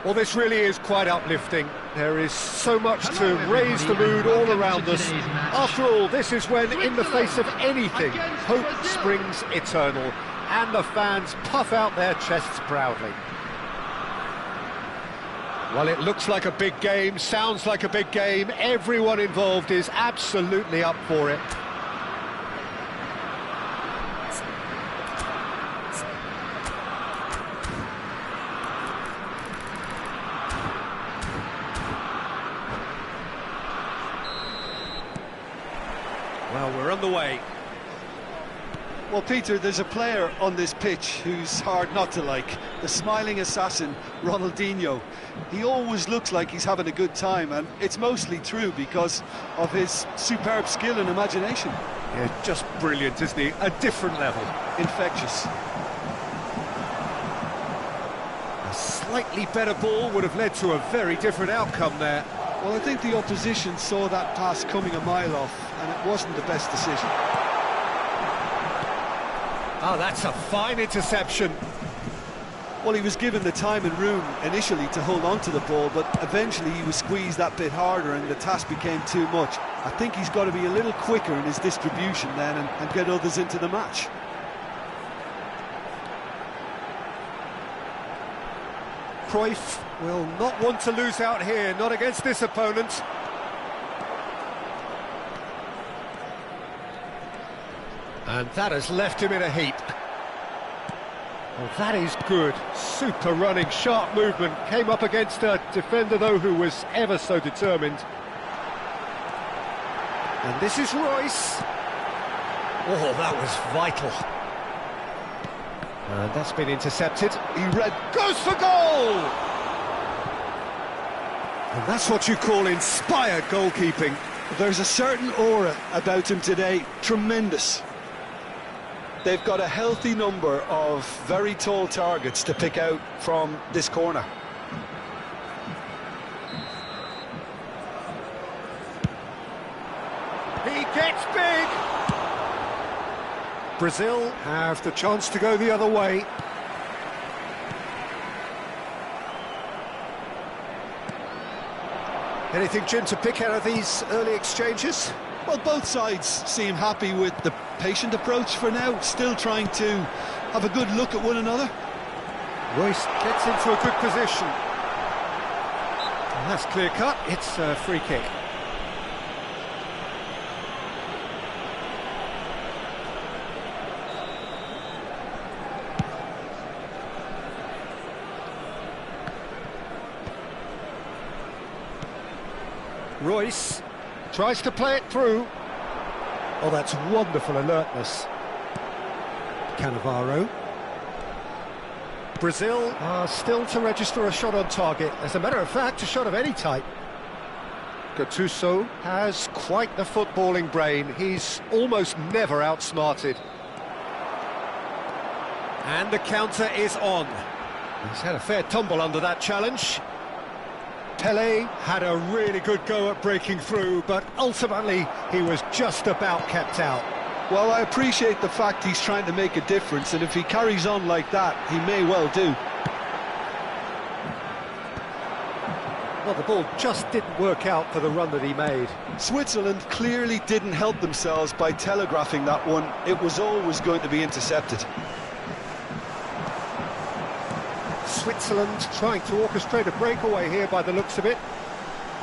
Well, this really is quite uplifting. There is so much to raise the mood all around us. After all, this is when, in the face of anything, hope springs eternal, and the fans puff out their chests proudly. Well, it looks like a big game, sounds like a big game. Everyone involved is absolutely up for it. Well, we're on the way. Well, Peter, there's a player on this pitch who's hard not to like. The smiling assassin, Ronaldinho. He always looks like he's having a good time, and it's mostly true because of his superb skill and imagination. Yeah, just brilliant, isn't he? A different level. Infectious. A slightly better ball would have led to a very different outcome there. Well, I think the opposition saw that pass coming a mile off, and it wasn't the best decision. Oh, that's a fine interception. Well, he was given the time and room initially to hold on to the ball, but eventually he was squeezed that bit harder and the task became too much. I think he's got to be a little quicker in his distribution then and get others into the match. Cruyff will not want to lose out here, not against this opponent. And that has left him in a heap. Well, that is good. Super running, sharp movement. Came up against a defender, though, who was ever so determined. And this is Royce. Oh, that was vital. And that's been intercepted. Goes for goal! And that's what you call inspired goalkeeping. There's a certain aura about him today. Tremendous. They've got a healthy number of very tall targets to pick out from this corner. He gets big! Brazil have the chance to go the other way. Anything, Jim, to pick out of these early exchanges? Well, both sides seem happy with the patient approach for now, still trying to have a good look at one another. Royce gets into a good position. And that's clear cut, it's a free kick. Royce tries to play it through. Oh, that's wonderful alertness. Cannavaro. Brazil are still to register a shot on target. As a matter of fact, a shot of any type. Gattuso has quite the footballing brain. He's almost never outsmarted. And the counter is on. He's had a fair tumble under that challenge. Pelé had a really good go at breaking through, but ultimately he was just about kept out. Well, I appreciate the fact he's trying to make a difference, and if he carries on like that, he may well do. Well, the ball just didn't work out for the run that he made. Switzerland clearly didn't help themselves by telegraphing that one. It was always going to be intercepted. Switzerland trying to orchestrate a breakaway here by the looks of it.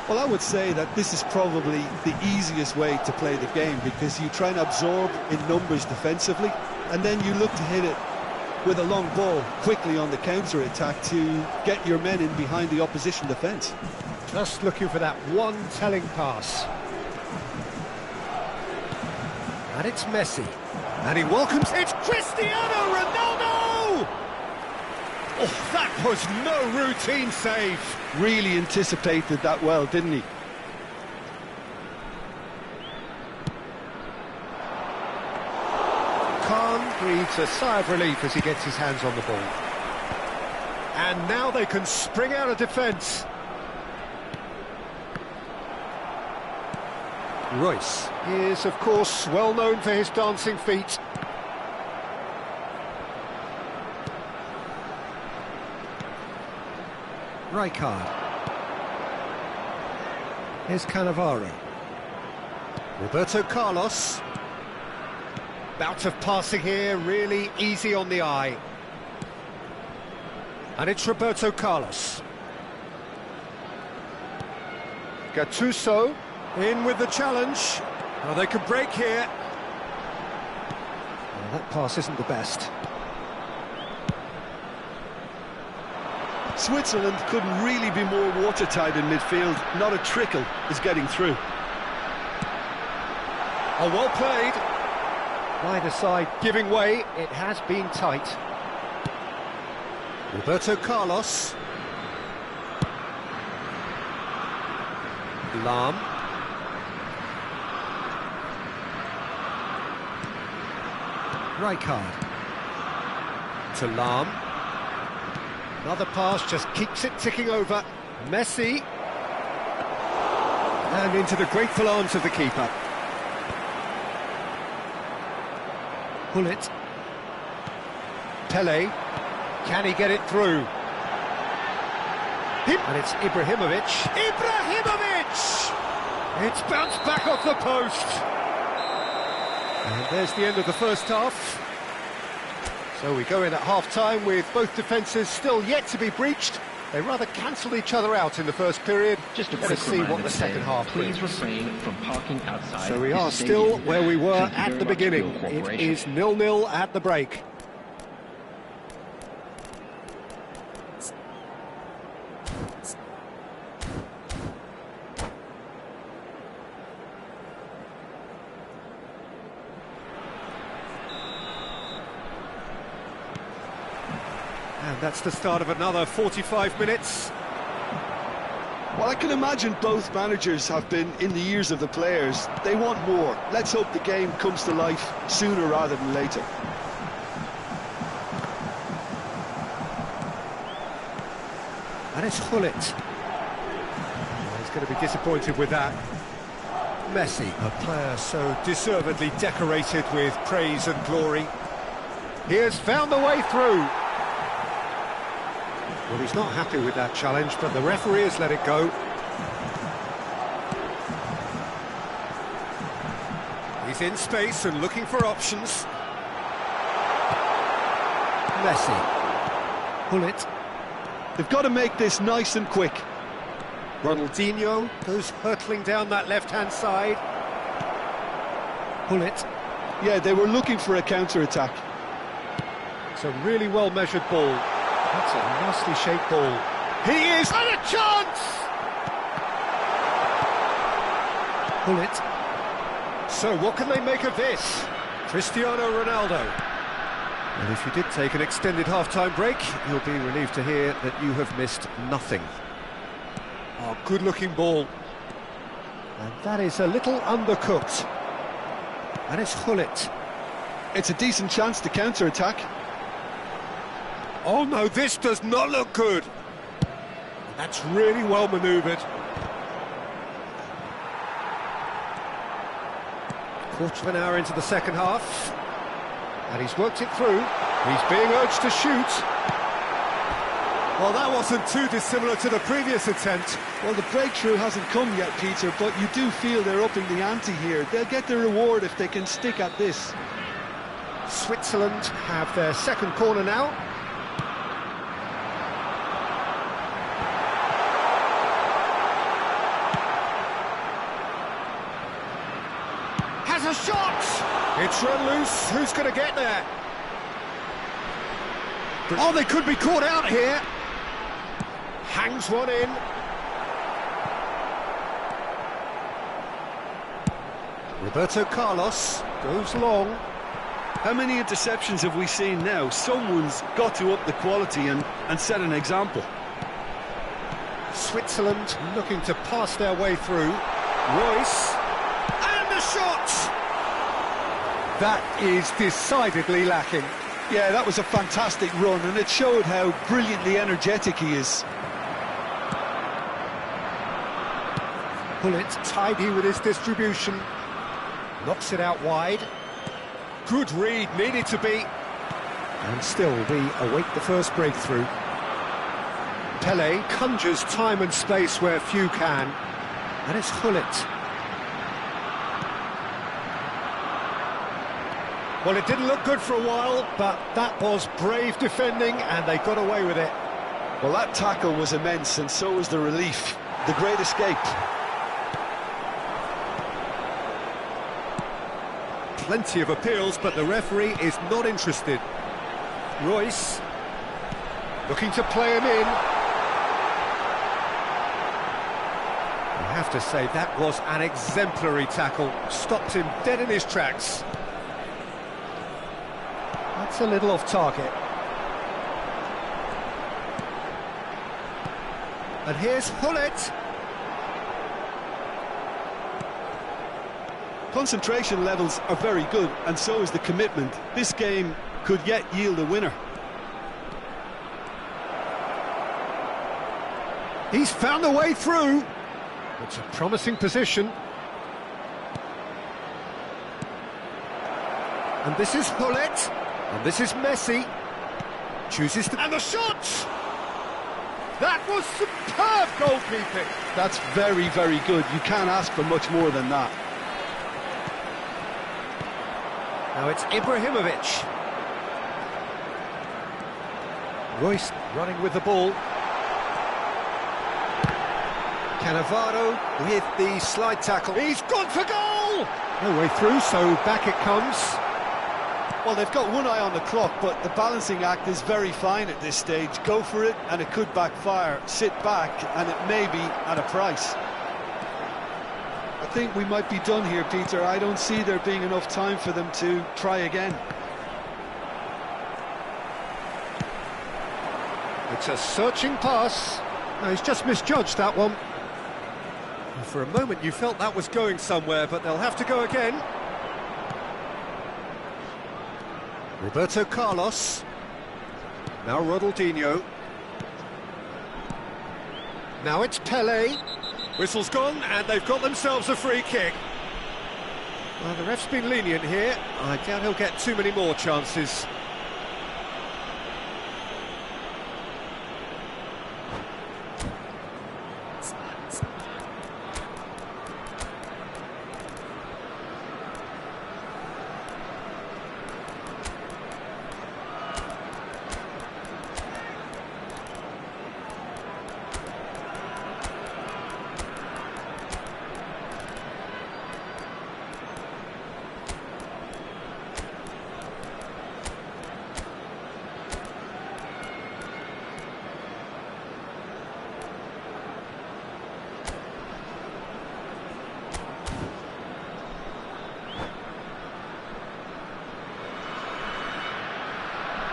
Well, I would say that this is probably the easiest way to play the game, because you try and absorb in numbers defensively, and then you look to hit it with a long ball quickly on the counter-attack to get your men in behind the opposition defence. Just looking for that one telling pass. And it's Messi. And he welcomes it. Cristiano Ronaldo! Oh, that was no routine save. Really anticipated that well, didn't he? Khan breathes a sigh of relief as he gets his hands on the ball. And now they can spring out of defence. Royce is, of course, well known for his dancing feet. Rijkaard. Here's Cannavaro. Roberto Carlos. Bout of passing here, really easy on the eye. And it's Roberto Carlos. Gattuso in with the challenge. Oh, they could break here. Well, that pass isn't the best. Switzerland couldn't really be more watertight in midfield. Not a trickle is getting through. Oh, well played. Neither side giving way. It has been tight. Roberto Carlos. Lahm. Rijkaard. To Lahm. Another pass just keeps it ticking over. Messi. And into the grateful arms of the keeper. Hullet. Pele. Can he get it through? And it's Ibrahimovic. Ibrahimovic! It's bounced back off the post. And there's the end of the first half. So we go in at half-time with both defences still yet to be breached. They rather cancelled each other out in the first period. Just a Let quick us see what the second today. half Please brings. refrain from parking outside. So we the are stadium still where we were Thank you at very the much for your beginning. It cooperation. is 0-0 at the break. And that's the start of another 45 minutes. Well, I can imagine both managers have been in the ears of the players. They want more. Let's hope the game comes to life sooner rather than later. And it's Hullet. He's going to be disappointed with that. Messi, a player so deservedly decorated with praise and glory. He has found the way through. Well, he's not happy with that challenge, but the referee has let it go. He's in space and looking for options. Messi. Hullet. They've got to make this nice and quick. Ronaldinho goes hurtling down that left-hand side. Hullet. Yeah, they were looking for a counter-attack. It's a really well-measured ball. That's a nicely shaped ball. He is... And a chance! Hullet. So what can they make of this? Cristiano Ronaldo. And if you did take an extended half-time break, you'll be relieved to hear that you have missed nothing. Oh, good-looking ball. And that is a little undercooked. And it's Hullet. It's a decent chance to counter-attack. Oh no, this does not look good. That's really well manoeuvred. Quarter of an hour into the second half. And he's worked it through. He's being urged to shoot. Well, that wasn't too dissimilar to the previous attempt. Well, the breakthrough hasn't come yet, Peter, but you do feel they're upping the ante here. They'll get their reward if they can stick at this. Switzerland have their second corner now. Has a shot! It's run loose. Who's going to get there? Oh, they could be caught out here. Hangs one in. Roberto Carlos goes long. How many interceptions have we seen now? Someone's got to up the quality and set an example. Switzerland looking to pass their way through. Royce. And the shot! That is decidedly lacking. Yeah, that was a fantastic run, and it showed how brilliantly energetic he is. Hullet tidy with his distribution. Knocks it out wide. Good read, needed to be. And still, we await the first breakthrough. Pele conjures time and space where few can, and it's Gullit. Well, it didn't look good for a while, but that was brave defending, and they got away with it. Well, that tackle was immense, and so was the relief. The great escape. Plenty of appeals, but the referee is not interested. Royce, looking to play him in. I have to say, that was an exemplary tackle. Stopped him dead in his tracks. That's a little off target. And here's Gullit. Concentration levels are very good, and so is the commitment. This game could yet yield a winner. He's found a way through. It's a promising position. And this is Gullit. And this is Messi. Chooses to... And the shot! That was superb goalkeeping. That's very, very good. You can't ask for much more than that. Now it's Ibrahimovic. Royce running with the ball. Cannavaro with the slide tackle. He's gone for goal! No way through, so back it comes. Well, they've got one eye on the clock, but the balancing act is very fine at this stage. Go for it, and it could backfire. Sit back, and it may be at a price. I think we might be done here, Peter. I don't see there being enough time for them to try again. It's a searching pass. No, he's just misjudged that one. For a moment you felt that was going somewhere, but they'll have to go again. Roberto Carlos. Now Ronaldinho. Now it's Pele. Whistle's gone, and they've got themselves a free kick. Well, the ref's been lenient here. I doubt he'll get too many more chances.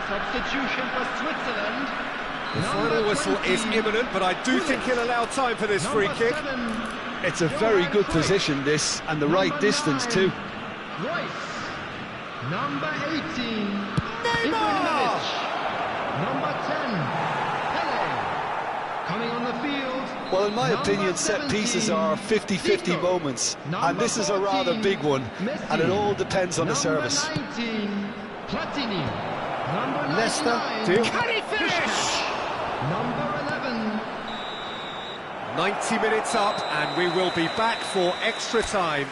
Substitution for Switzerland. The final whistle is imminent, but I do think he'll allow time for this free kick. It's a very good position, this, and the right distance too. Royce. Number 18. Neymar! Number 10. Pele. Coming on the field. Well, in my opinion, set pieces are 50-50 moments, and this is a rather big one, and it all depends on the service. Number 19. Platini. Number Leicester, 99. can he finish? Number 11. 90 minutes up, and we will be back for extra time.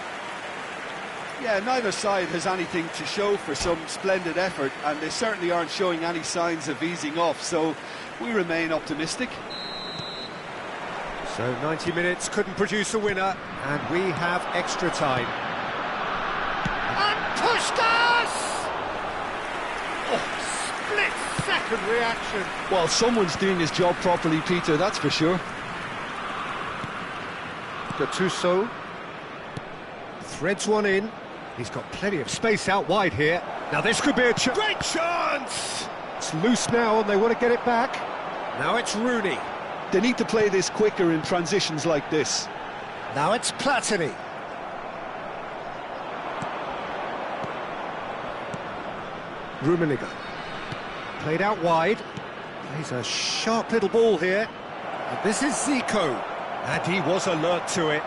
Yeah, neither side has anything to show for some splendid effort, and they certainly aren't showing any signs of easing off, so we remain optimistic. So 90 minutes couldn't produce a winner, and we have extra time. And Puskás! Oh, split-second reaction. Well, someone's doing his job properly, Peter, that's for sure. Gattuso threads one in. He's got plenty of space out wide here. Now this could be a great chance! It's loose now and they want to get it back. Now it's Rooney. They need to play this quicker in transitions like this. Now it's Platini. Rummenigge. Played out wide. He's a sharp little ball here. And this is Zico. And he was alert to it.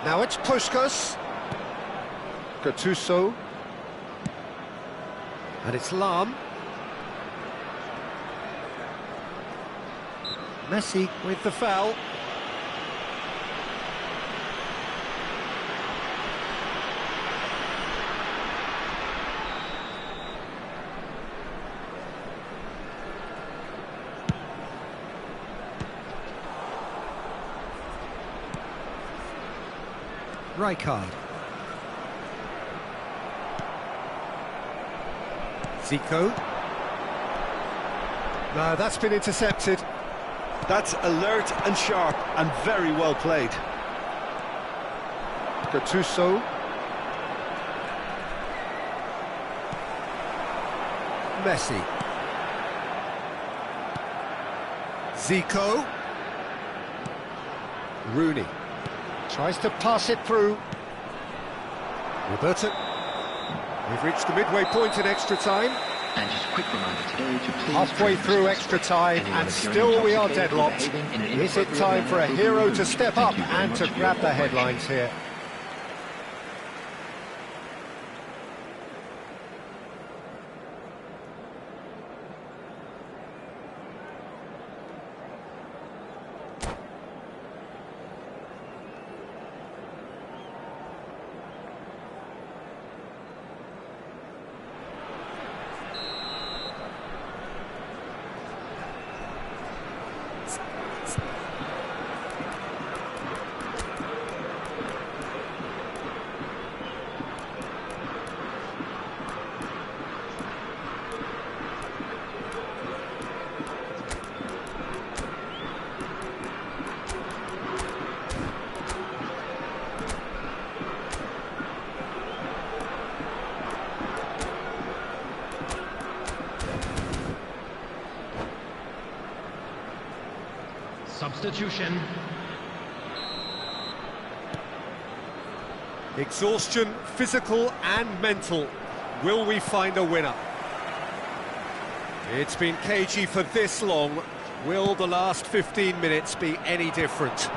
Now it's Puskás. Gattuso. And it's Lahm. Messi with the foul. Rijkaard. Zico. No, that's been intercepted. That's alert and sharp and very well played. Gattuso. Messi. Zico. Rooney. Tries to pass it through. Roberto. We've reached the midway point in extra time. And just a quick reminder today to please... Halfway through extra time and still we are deadlocked. Is it time for a hero to step up and to grab the headlines here? Substitution. Exhaustion, physical and mental. Will we find a winner? It's been cagey for this long. Will the last 15 minutes be any different?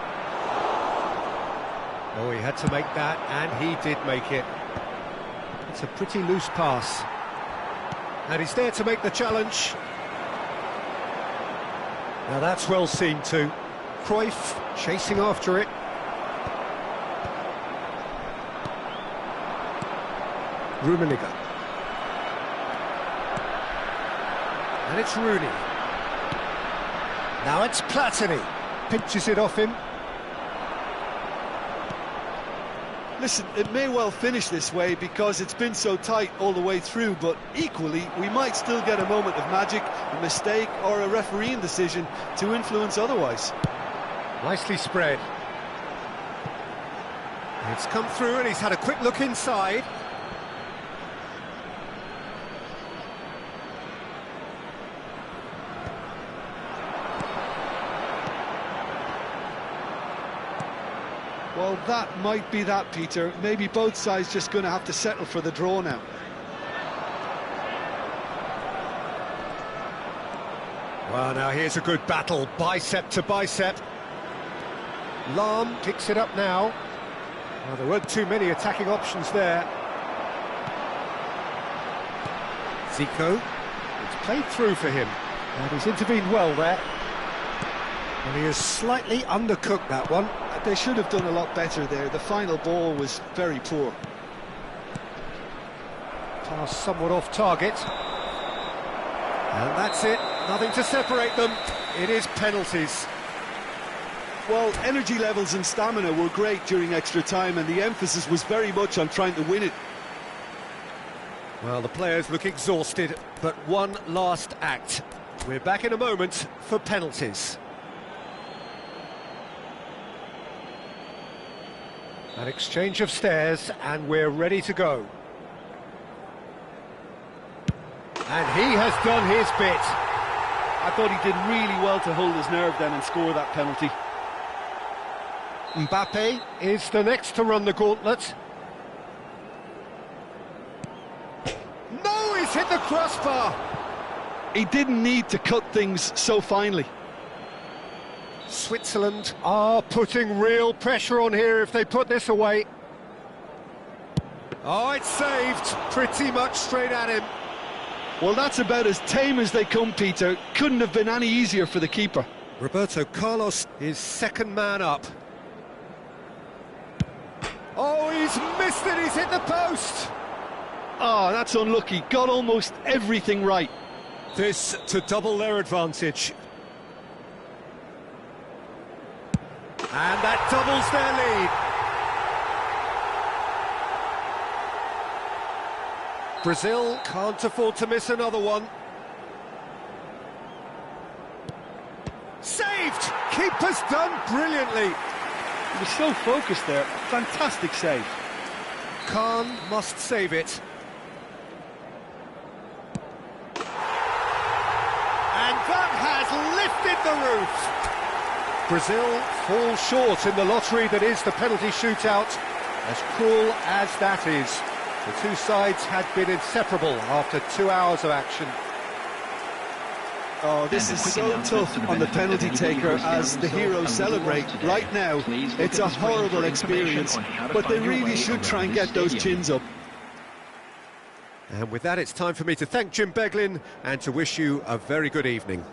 Oh, he had to make that, and he did make it. It's a pretty loose pass. And he's there to make the challenge. Now that's well seen too. Cruyff chasing after it. Rummenigge. And it's Rooney. Now it's Platini. Pinches it off him. Listen, it may well finish this way because it's been so tight all the way through, but equally, we might still get a moment of magic, a mistake or a refereeing decision to influence otherwise. Nicely spread. It's come through and he's had a quick look inside. Well, that might be that, Peter. Maybe both sides just going to have to settle for the draw now. Well, now here's a good battle, bicep to bicep. Lahm picks it up now. Well, there weren't too many attacking options there. Zico. It's played through for him, and he's intervened well there. And he has slightly undercooked that one. They should have done a lot better there. The final ball was very poor. Pass somewhat off target. And that's it. Nothing to separate them. It is penalties. Well, energy levels and stamina were great during extra time, and the emphasis was very much on trying to win it. Well, the players look exhausted, but one last act. We're back in a moment for penalties. An exchange of stares, and we're ready to go. And he has done his bit. I thought he did really well to hold his nerve then and score that penalty. Mbappe is the next to run the gauntlet. No, he's hit the crossbar. He didn't need to cut things so finely. Switzerland are putting real pressure on here if they put this away. Oh, it's saved pretty much straight at him. Well, that's about as tame as they come, Peter. Couldn't have been any easier for the keeper. Roberto Carlos is second man up. Oh, he's missed it, he's hit the post! Oh, that's unlucky. Got almost everything right. This to double their advantage. And that doubles their lead. Brazil can't afford to miss another one. Saved! Keeper's done brilliantly. He was so focused there. Fantastic save. Khan must save it. And that has lifted the roof. Brazil fall short in the lottery that is the penalty shootout. As cruel as that is, the two sides had been inseparable after 2 hours of action. Oh, this is so tough on the penalty taker as the heroes celebrate. Right now, it's a horrible experience, but they really should try and get those chins up. And with that, it's time for me to thank Jim Beglin and to wish you a very good evening.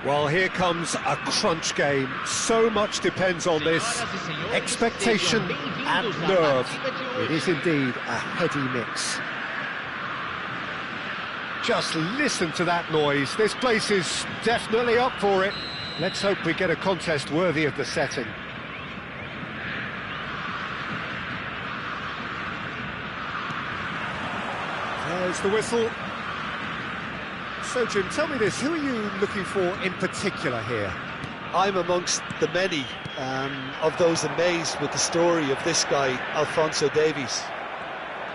Well, here comes a crunch game. So much depends on this. Expectation and nerve. It is indeed a heady mix. Just listen to that noise. This place is definitely up for it. Let's hope we get a contest worthy of the setting. There's the whistle. So, Jim, tell me this, who are you looking for in particular here? I'm amongst the many of those amazed with the story of this guy, Alphonso Davies.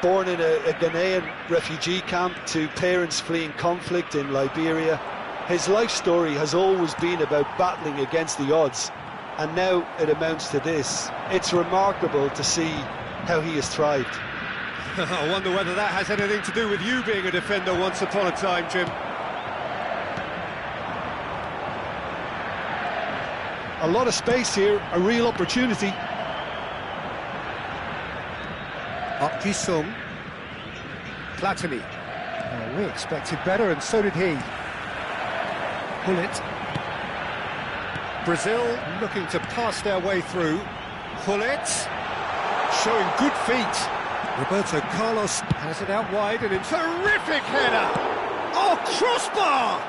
Born in a Ghanaian refugee camp to parents fleeing conflict in Liberia, his life story has always been about battling against the odds, and now it amounts to this. It's remarkable to see how he has thrived. I wonder whether that has anything to do with you being a defender once upon a time, Jim. A lot of space here, a real opportunity. Up Ji-sung. Platini. Oh, we expected better, and so did he. Hullet. Brazil looking to pass their way through. Hullet. Showing good feet. Roberto Carlos has it out wide, and in terrific header! Oh, crossbar!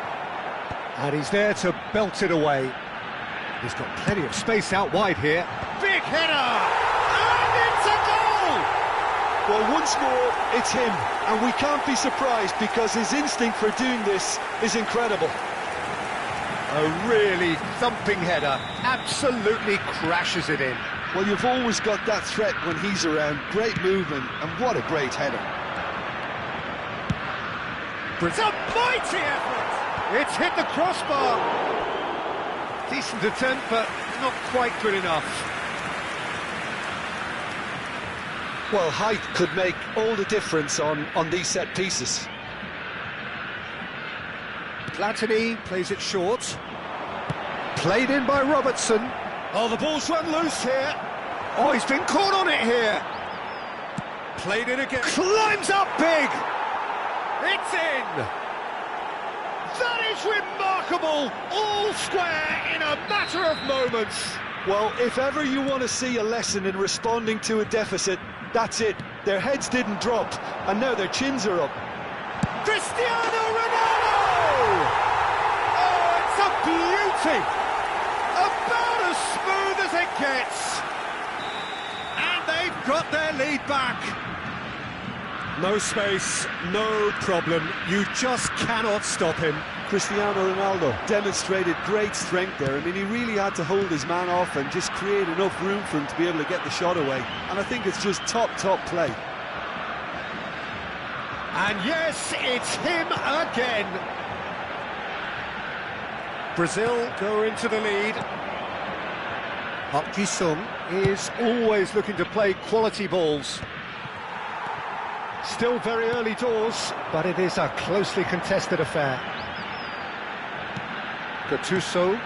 And he's there to belt it away. He's got plenty of space out wide here. Big header! And it's a goal! Well, once more, it's him, and we can't be surprised because his instinct for doing this is incredible. A really thumping header, absolutely crashes it in. Well, you've always got that threat when he's around. Great movement, and what a great header. It's a mighty effort! It's hit the crossbar! Decent attempt, but not quite good enough. Well, height could make all the difference on these set pieces. Platini plays it short. Played in by Robertson. Oh, the ball's run loose here. Oh, he's been caught on it here. Played it again. Climbs up big. It's in. That is remarkable. All square in a matter of moments. Well, if ever you want to see a lesson in responding to a deficit, that's it. Their heads didn't drop, and now their chins are up. Cristiano Ronaldo! Oh, it's a beauty! About as smooth as it gets. And they've got their lead back. No space, no problem. You just cannot stop him. Cristiano Ronaldo demonstrated great strength there. I mean, he really had to hold his man off and just create enough room for him to be able to get the shot away. And I think it's just top play. And yes, it's him again. Brazil go into the lead. Park Ji-sung is always looking to play quality balls. Still very early doors, but it is a closely contested affair. Gattuso,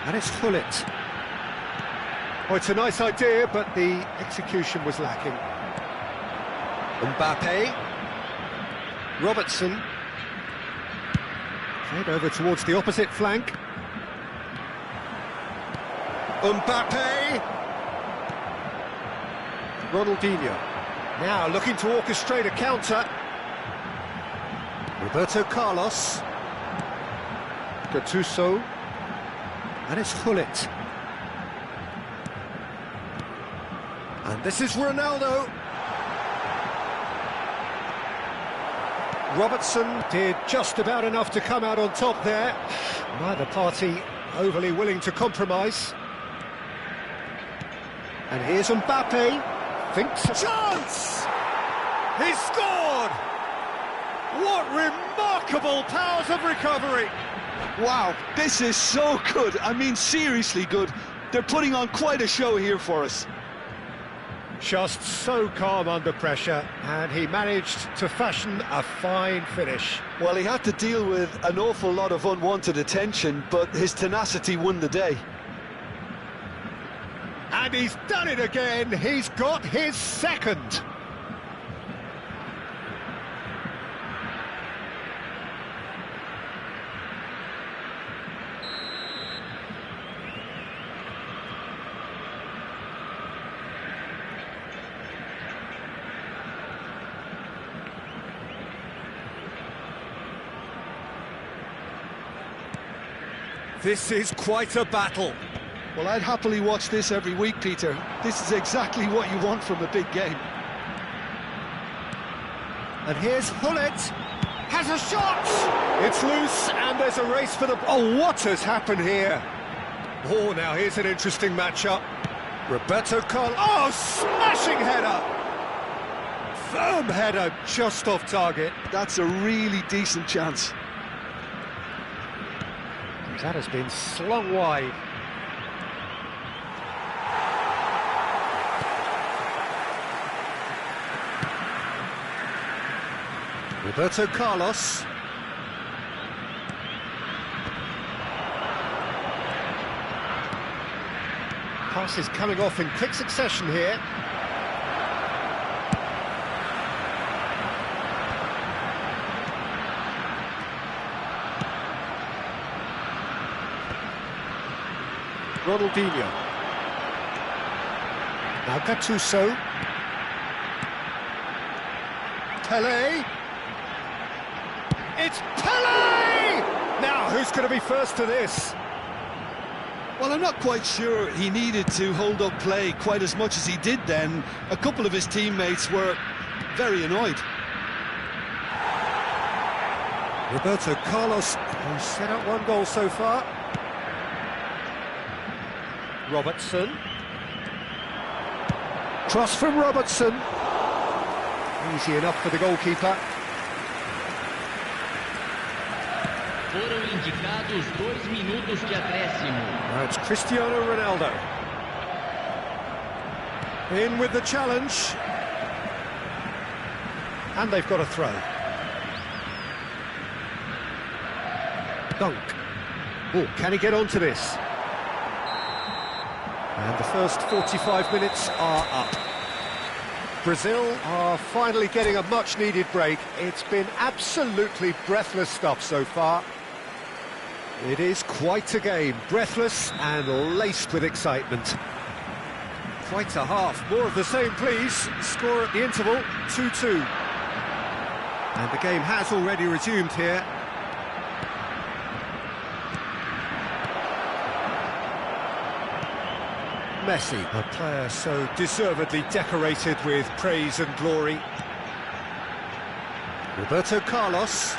and it's Hullet. Oh, it's a nice idea, but the execution was lacking. Mbappe. Robertson. Played over towards the opposite flank. Mbappe. Ronaldinho. Now looking to orchestrate a counter. Roberto Carlos. Gattuso. And it's Hullet. And this is Ronaldo. Robertson did just about enough to come out on top there. Neither party overly willing to compromise. And here's Mbappe. Thinks a chance! He's scored! What remarkable powers of recovery! Wow, this is so good. I mean, seriously good. They're putting on quite a show here for us. Just so calm under pressure, and he managed to fashion a fine finish. Well, he had to deal with an awful lot of unwanted attention, but his tenacity won the day. And he's done it again. He's got his second. This is quite a battle. Well, I'd happily watch this every week, Peter. This is exactly what you want from a big game. And here's Hullet. Has a shot! It's loose, and there's a race for the... Oh, what has happened here? Oh, now here's an interesting matchup. Roberto Carlos... Oh, smashing header! Firm header, just off target. That's a really decent chance. That has been slung wide. Roberto Carlos. Passes coming off in quick succession here. Ronaldinho. Now Gattuso. Pele. It's Pele! Now, who's going to be first to this? Well, I'm not quite sure he needed to hold up play quite as much as he did then. A couple of his teammates were very annoyed. Roberto Carlos, who's set up one goal so far. Robertson. Cross from Robertson. Easy enough for the goalkeeper. Foram indicados 2 minutos de acréscimo. Now it's Cristiano Ronaldo. In with the challenge. And they've got a throw. Dunk. Oh, can he get onto this? And the first 45 minutes are up. Brazil are finally getting a much-needed break. It's been absolutely breathless stuff so far. It is quite a game, breathless and laced with excitement. Quite a half, more of the same please. Score at the interval, 2-2. And the game has already resumed here. Messi, a player so deservedly decorated with praise and glory. Roberto Carlos.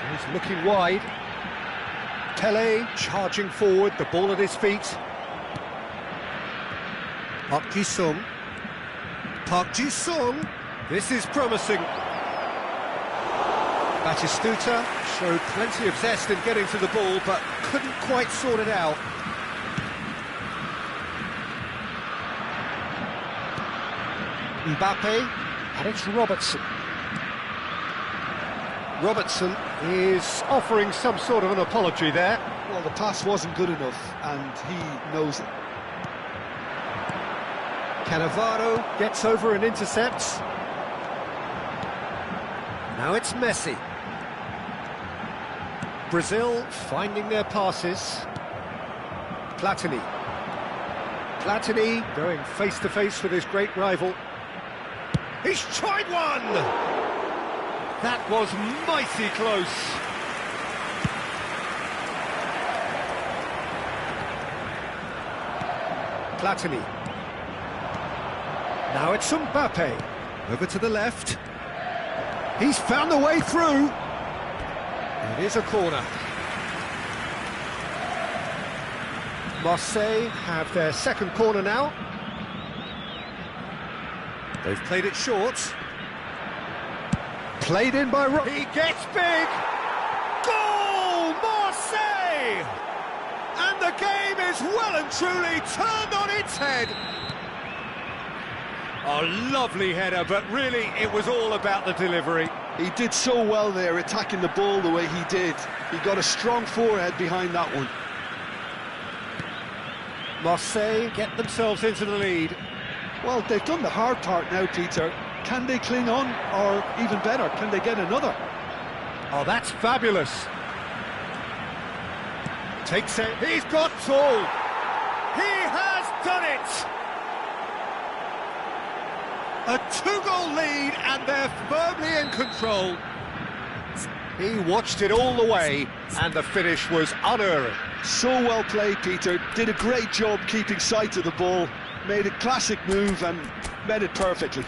He's looking wide. Pele charging forward, the ball at his feet. Park Ji-sung. Park Ji-sung. This is promising. Batistuta showed plenty of zest in getting to the ball, but couldn't quite sort it out. Mbappe, and it's Robertson. Robertson is offering some sort of an apology there. Well, the pass wasn't good enough, and he knows it. Cannavaro gets over and intercepts. Now it's Messi. Brazil finding their passes. Platini. Platini going face-to-face with his great rival. He's tried one! That was mighty close. Platini. Now it's Mbappe. Over to the left. He's found the way through. It is a corner. Marseille have their second corner now. They've played it short. Played in by He gets big! Goal! Marseille! And the game is well and truly turned on its head. A lovely header, but really it was all about the delivery. He did so well there, attacking the ball the way he did. He got a strong forehead behind that one. Marseille get themselves into the lead. Well, they've done the hard part now, Peter. Can they cling on, or even better, can they get another? Oh, that's fabulous. Takes it. He's got tall. He has done it. A 2-goal lead, and they're firmly in control. He watched it all the way, and the finish was unerring. So well played, Peter. Did a great job keeping sight of the ball. Made a classic move and met it perfectly.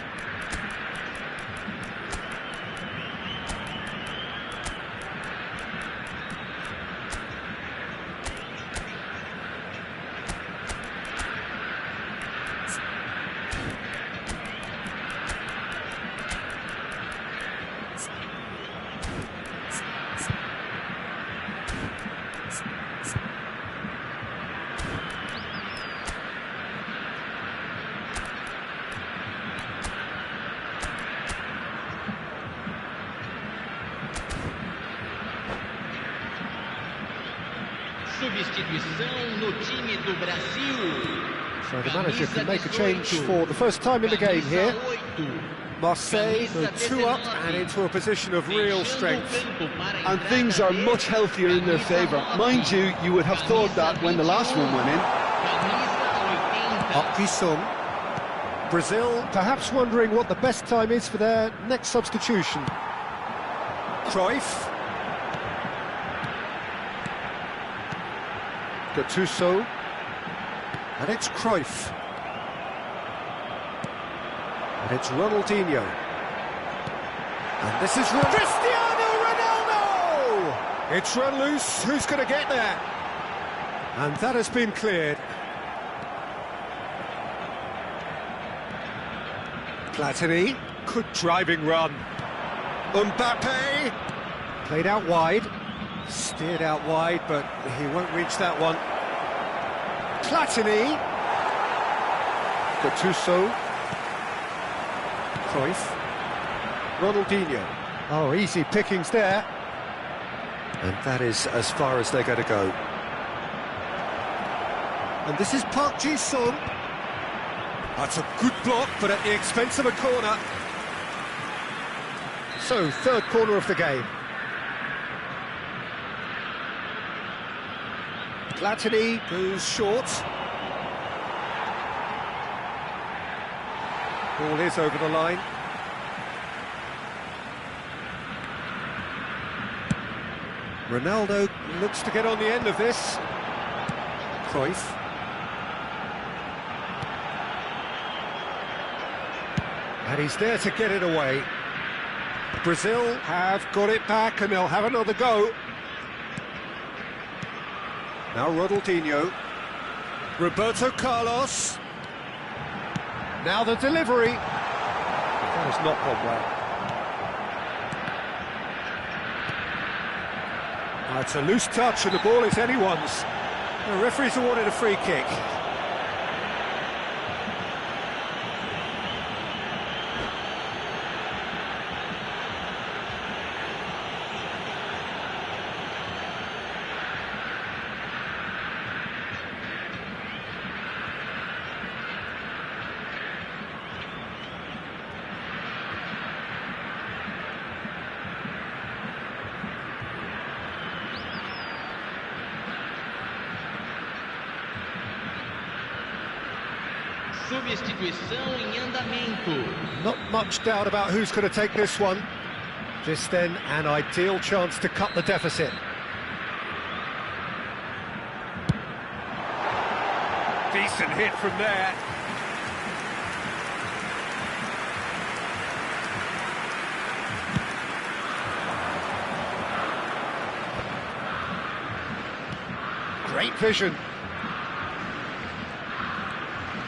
Substituição no time do Brasil. So the manager can make a change for the first time in the game here. Marseille go 2 up and into a position of real strength. And things are much healthier in their favour. Mind you, you would have thought that when the last one went in. Park Ji-sung. Brazil perhaps wondering what the best time is for their next substitution. Cruyff. Gattuso, and it's Cruyff, and it's Ronaldinho, and this is Cristiano Ronaldo! It's run loose, who's going to get there? And that has been cleared. Platini, good driving run. Mbappe, played out wide. Steered out wide, but he won't reach that one. Platini. Gattuso. Cruyff. Ronaldinho. Oh, easy pickings there. And that is as far as they're going to go. And this is Park Ji-sung. That's a good block, but at the expense of a corner. So, third corner of the game. Platini goes short. Ball is over the line. Ronaldo looks to get on the end of this. Cruyff. And he's there to get it away. Brazil have got it back and they'll have another go. Now Ronaldinho, Roberto Carlos, now the delivery. That has not gone well. It's a loose touch and the ball is anyone's. The referee's awarded a free kick. Substituição em andamento. Not much doubt about who's going to take this one. This then an ideal chance to cut the deficit. Decent hit from there. Great vision.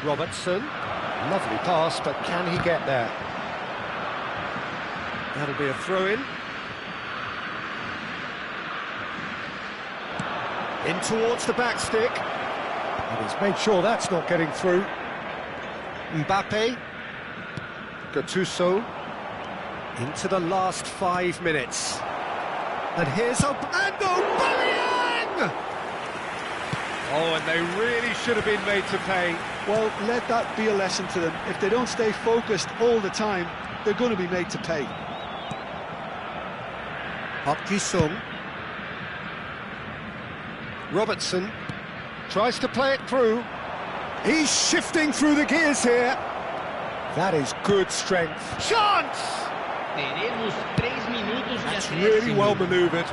Robertson, lovely pass, but can he get there? That'll be a throw-in. In towards the back stick. And he's made sure that's not getting through. Mbappe. Gattuso. Into the last 5 minutes. And here's Aubameyang! Oh, and they really should have been made to pay. Well, let that be a lesson to them. If they don't stay focused all the time, they're going to be made to pay. Park Ji-sung. Robertson tries to play it through. He's shifting through the gears here. That is good strength. Chance! Teremos 3 minutos. minutos de That's really acréscimo. well manoeuvred.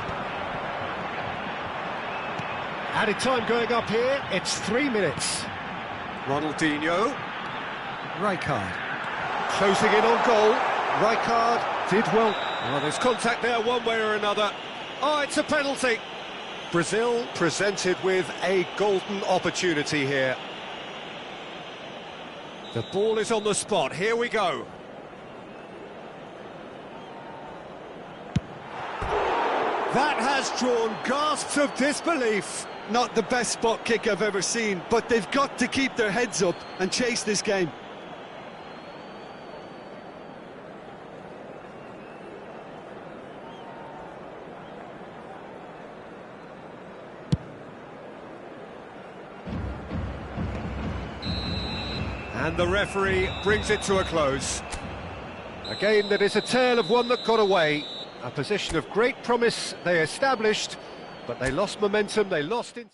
Added time going up here, it's 3 minutes. Ronaldinho. Rijkaard. Closing in on goal. Rijkaard did well. Well, there's contact there one way or another. Oh, it's a penalty. Brazil presented with a golden opportunity here. The ball is on the spot, here we go. That has drawn gasps of disbelief. Not the best spot kick I've ever seen, but they've got to keep their heads up and chase this game. And the referee brings it to a close. A game that is a tale of one that got away. A position of great promise they established, but they lost momentum, they lost it.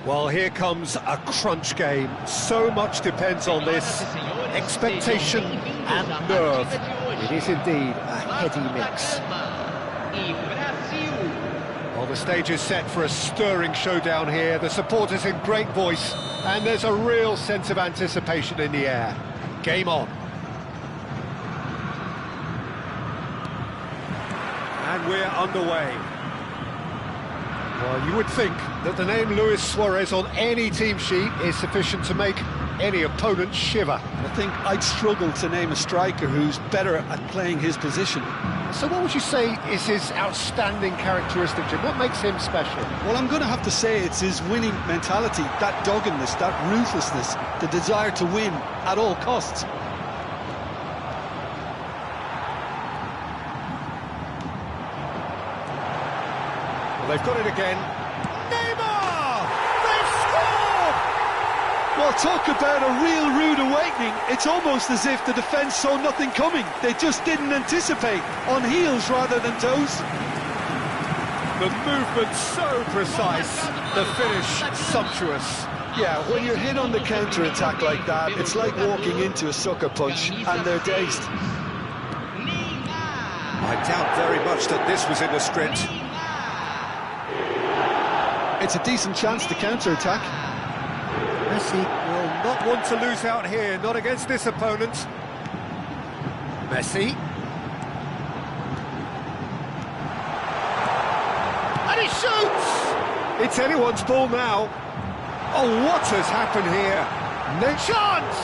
Well, here comes a crunch game. So much depends on this. Expectation and nerve. It is indeed a heady mix. Well, The stage is set for a stirring showdown here. The supporters in great voice, and there's a real sense of anticipation in the air. Game on. And we're underway. Well, you would think that the name Luis Suarez on any team sheet is sufficient to make any opponent shiver. I think I'd struggle to name a striker who's better at playing his position. So what would you say is his outstanding characteristic, Jim? What makes him special? Well, I'm going to have to say it's his winning mentality, that doggedness, that ruthlessness, the desire to win at all costs. Well, they've got it again. Neymar! They've scored! Well, talk about a real rude awakening. It's almost as if the defence saw nothing coming. They just didn't anticipate, on heels rather than toes. The movement so precise, the finish sumptuous. Yeah, when you're hit on the counter-attack like that, it's like walking into a sucker punch and they're dazed. I doubt very much that this was in the script. It's a decent chance to counter-attack. Messi will not want to lose out here, not against this opponent. Messi. And he shoots! It's anyone's ball now. Oh, what has happened here? No chance!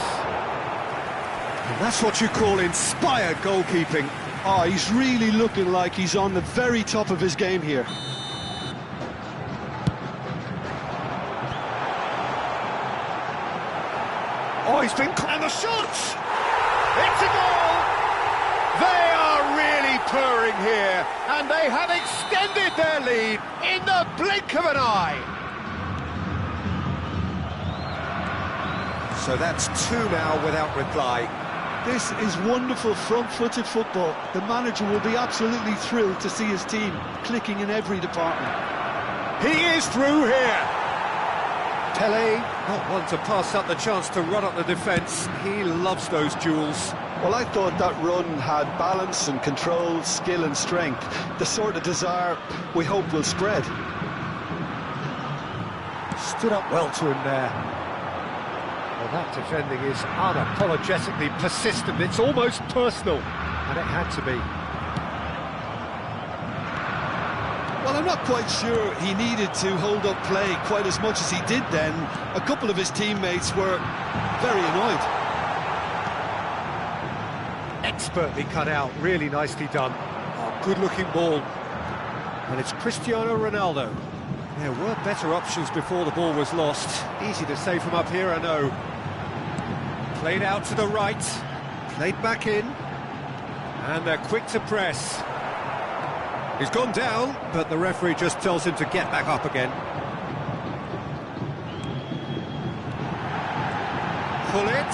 And that's what you call inspired goalkeeping. Oh, he's really looking like he's on the very top of his game here. Oh, he's been... And the shot! It's a goal! They are really purring here, and they have extended their lead in the blink of an eye. So that's two now without reply. This is wonderful front-footed football. The manager will be absolutely thrilled to see his team clicking in every department. He is through here. Pelé, not one to pass up the chance to run up the defence. He loves those duels. Well, I thought that run had balance and control, skill and strength. The sort of desire we hope will spread. Stood up well to him there. Well, that defending is unapologetically persistent. It's almost personal, and it had to be. Well, I'm not quite sure he needed to hold up play quite as much as he did then. A couple of his teammates were very annoyed. Expertly cut out, really nicely done. Oh, good-looking ball. And it's Cristiano Ronaldo. There were better options before the ball was lost. Easy to say from up here, I know. Played out to the right, played back in, and they're quick to press. He's gone down, but the referee just tells him to get back up again. Pull it,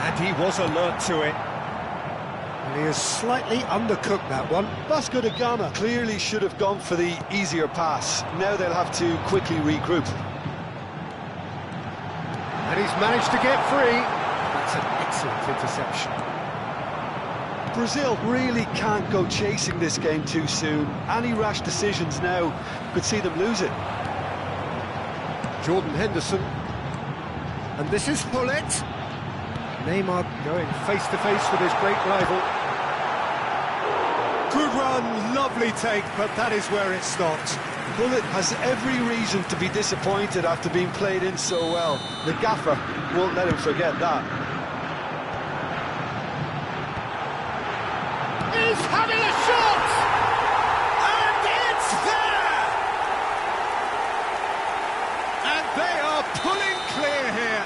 and he was alert to it. And he has slightly undercooked that one. Vasco da Gama clearly should have gone for the easier pass. Now they'll have to quickly regroup. And he's managed to get free. That's an excellent interception. Brazil really can't go chasing this game too soon. Any rash decisions now could see them lose it. Jordan Henderson. And this is Hullet. Neymar going face-to-face with his great rival. Good run, lovely take, but that is where it stopped. Bullet has every reason to be disappointed after being played in so well. The gaffer won't let him forget that. He's having a shot! And it's there! And they are pulling clear here.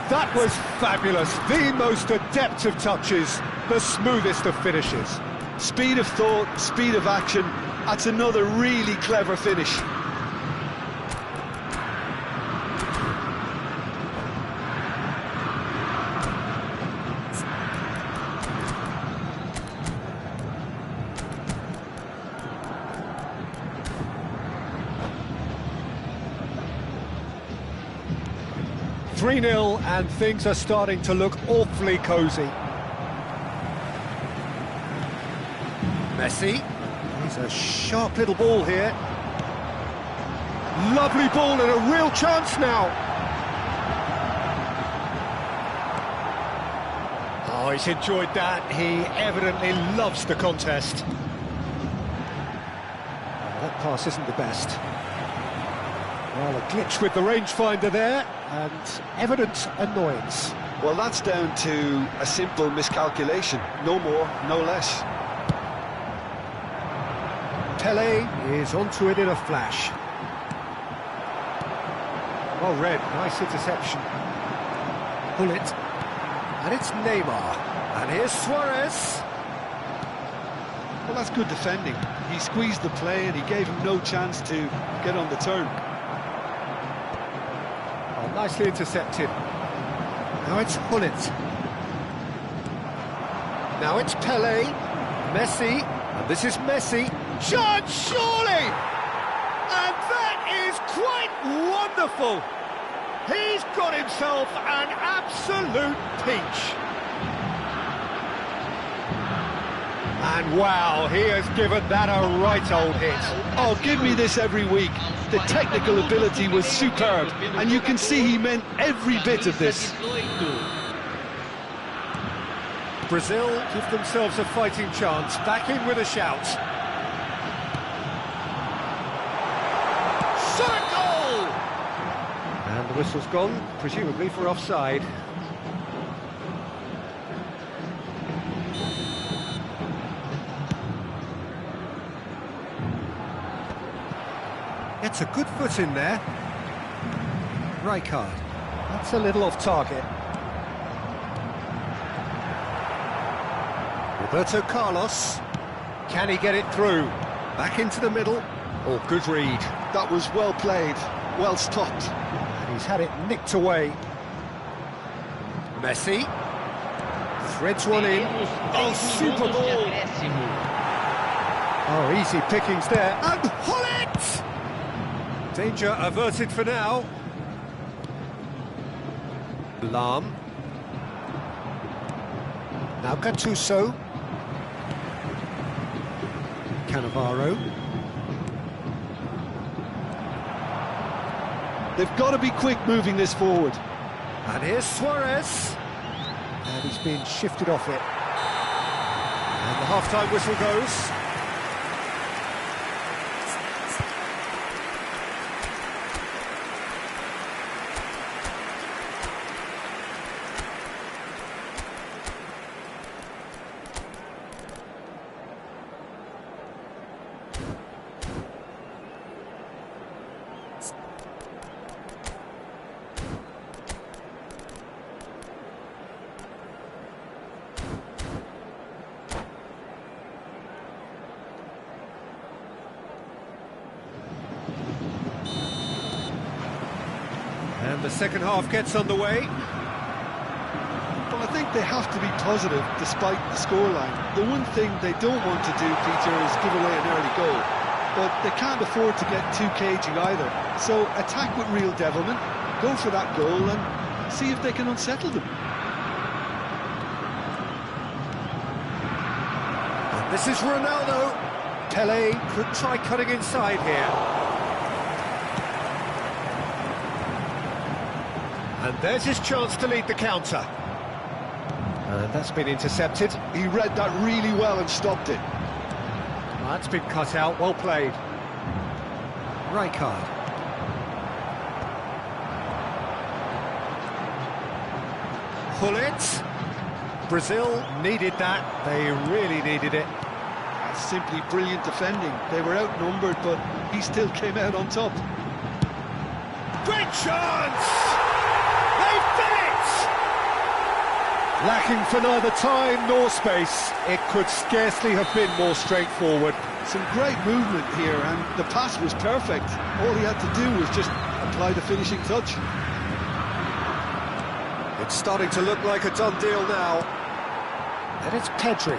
That was fabulous. The most adept of touches, the smoothest of finishes. Speed of thought, speed of action. That's another really clever finish. (3-0) and things are starting to look awfully cosy. Messi, He's a sharp little ball here. Lovely ball and a real chance now. Oh, he's enjoyed that. He evidently loves the contest. That pass isn't the best. Well, a glitch with the rangefinder there, and evident annoyance. Well, that's down to a simple miscalculation. No more, no less. Pele is onto it in a flash. Well read, nice interception. Pull it. And it's Neymar. And here's Suarez. Well, that's good defending. He squeezed the play and he gave him no chance to get on the turn. Oh, nicely intercepted. Now it's Hullet. Now it's Pele. Messi. And this is Messi. Chance, surely! And that is quite wonderful. He's got himself an absolute peach. And wow, he has given that a right old hit. Oh, give me this every week. The technical ability was superb, and you can see he meant every bit of this. Brazil give themselves a fighting chance, back in with a shout. Shot goal! And the whistle's gone, presumably for offside. Gets a good foot in there. Rijkaard. That's a little off target. Roberto Carlos. Can he get it through? Back into the middle. Oh, good read. That was well played, well stopped. And he's had it nicked away. Messi. Threads one in. Oh, super ball. Oh, easy pickings there. And Hullet! Danger averted for now. Lam. Now Gattuso. Cannavaro. They've got to be quick moving this forward. And here's Suarez. And he's being shifted off it. And the half-time whistle goes. And the second half gets underway. Well, I think they have to be positive despite the scoreline. The one thing they don't want to do, Peter, is give away an early goal. But they can't afford to get too cagey either. So attack with real devilment, go for that goal and see if they can unsettle them. And this is Ronaldo. Pele could try cutting inside here. And there's his chance to lead the counter. And that's been intercepted. He read that really well and stopped it. That's been cut out, well played. Rijkaard. Hullet. Brazil needed that, they really needed it. That's simply brilliant defending. They were outnumbered, but he still came out on top. Great chance! They've done it! Lacking for neither time nor space, it could scarcely have been more straightforward. Some great movement here, and the pass was perfect. All he had to do was just apply the finishing touch. It's starting to look like a done deal now. And it's Pedri.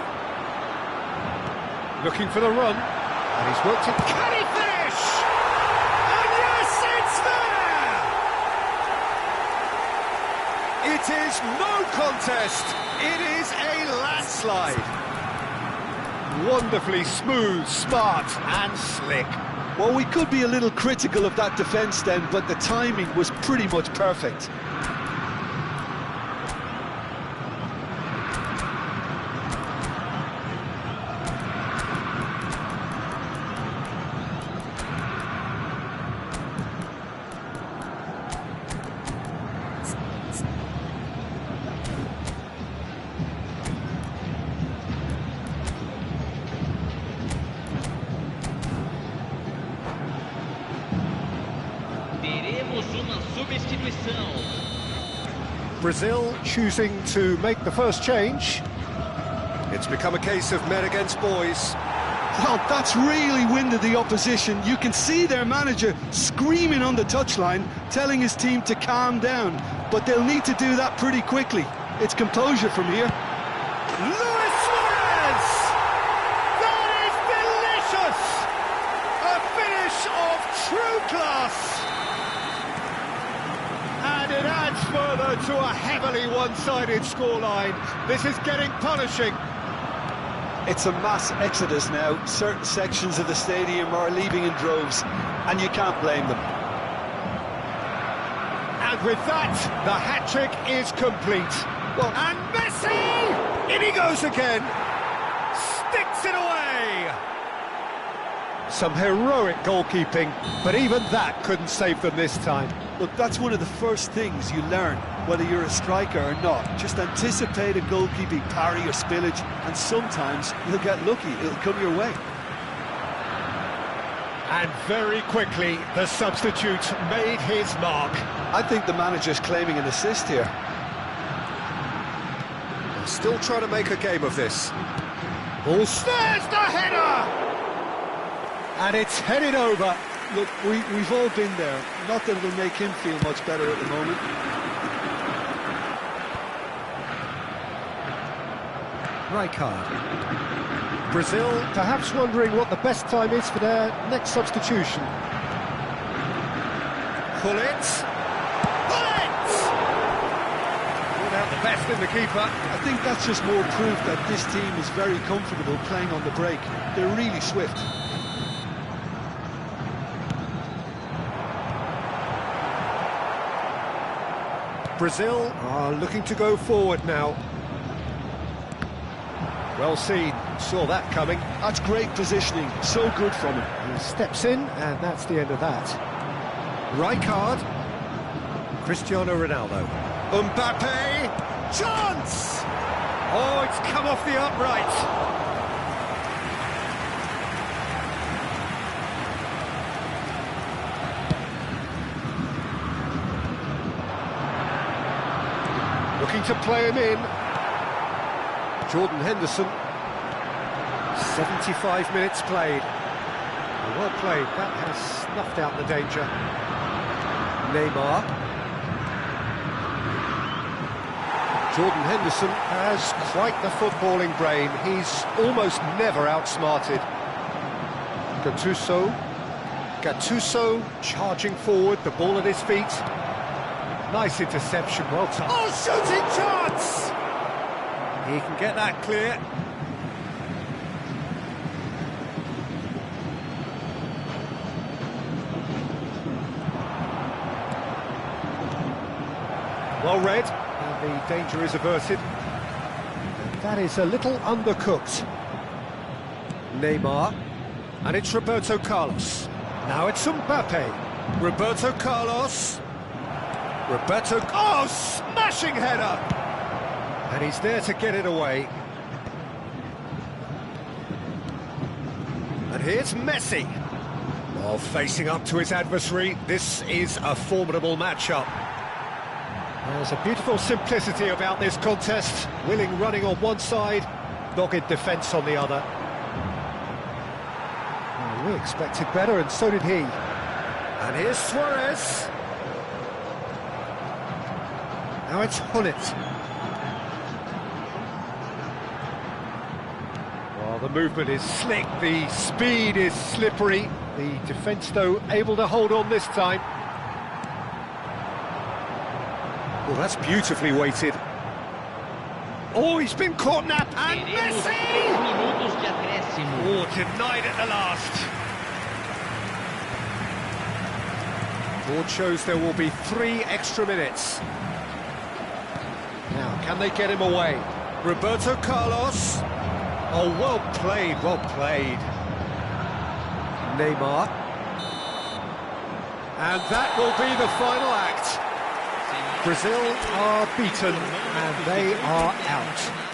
Looking for the run, and he's worked it. Can he finish? And yes, it's there! It is no contest. It is a landslide. Wonderfully smooth, smart and slick. Well, we could be a little critical of that defence then, but the timing was pretty much perfect. Brazil choosing to make the first change. It's become a case of men against boys. Well, that's really winded the opposition. You can see their manager screaming on the touchline, telling his team to calm down. But they'll need to do that pretty quickly. It's composure from here. Luis Suarez! That is delicious! A finish of true class! And it adds further to a heavily one-sided scoreline. This is getting punishing. It's a mass exodus now. Certain sections of the stadium are leaving in droves, and you can't blame them. And with that, the hat-trick is complete. Well, and Messi! In he goes again! Sticks it away! Some heroic goalkeeping, but even that couldn't save them this time. Look, that's one of the first things you learn, whether you're a striker or not. Just anticipate a goalkeeping parry or spillage, and sometimes you'll get lucky, it'll come your way. And very quickly, the substitute made his mark. I think the manager's claiming an assist here. Still trying to make a game of this. Ball snares the header! And it's headed over. Look, we've all been there. Not that it'll make him feel much better at the moment. Rijkaard. Brazil perhaps wondering what the best time is for their next substitution. Pull it! Without the best in the keeper. I think that's just more proof that this team is very comfortable playing on the break. They're really swift. Brazil are looking to go forward now. Well seen, saw that coming. That's great positioning, so good from him. He steps in, and that's the end of that. Rijkaard. Cristiano Ronaldo. Mbappe. Chance! Oh, it's come off the upright. Looking to play him in. Jordan Henderson. 75 minutes played. Well played, that has snuffed out the danger. Neymar. Jordan Henderson has quite the footballing brain. He's almost never outsmarted. Gattuso charging forward, the ball at his feet. Nice interception, well timed. Oh, shooting chance! He can get that clear. Well read, and the danger is averted. And that is a little undercooked. Neymar, and it's Roberto Carlos. Now it's Mbappe. Roberto Carlos. Oh, smashing header! And he's there to get it away. And here's Messi. While facing up to his adversary, this is a formidable matchup. There's a beautiful simplicity about this contest. Willing running on one side, dogged defence on the other. Well, we expected better, and so did he. And here's Suarez. Now it's Hullet. Well, the movement is slick, the speed is slippery. The defence, though, able to hold on this time. Well, that's beautifully weighted. Oh, he's been caught nap, and Teremos 3 Messi! minutos de acréscimo. Oh, denied at the last. Board shows there will be 3 extra minutes. Now, can they get him away? Roberto Carlos. Oh, well played, well played. Neymar. And that will be the final act. Brazil are beaten and they are out.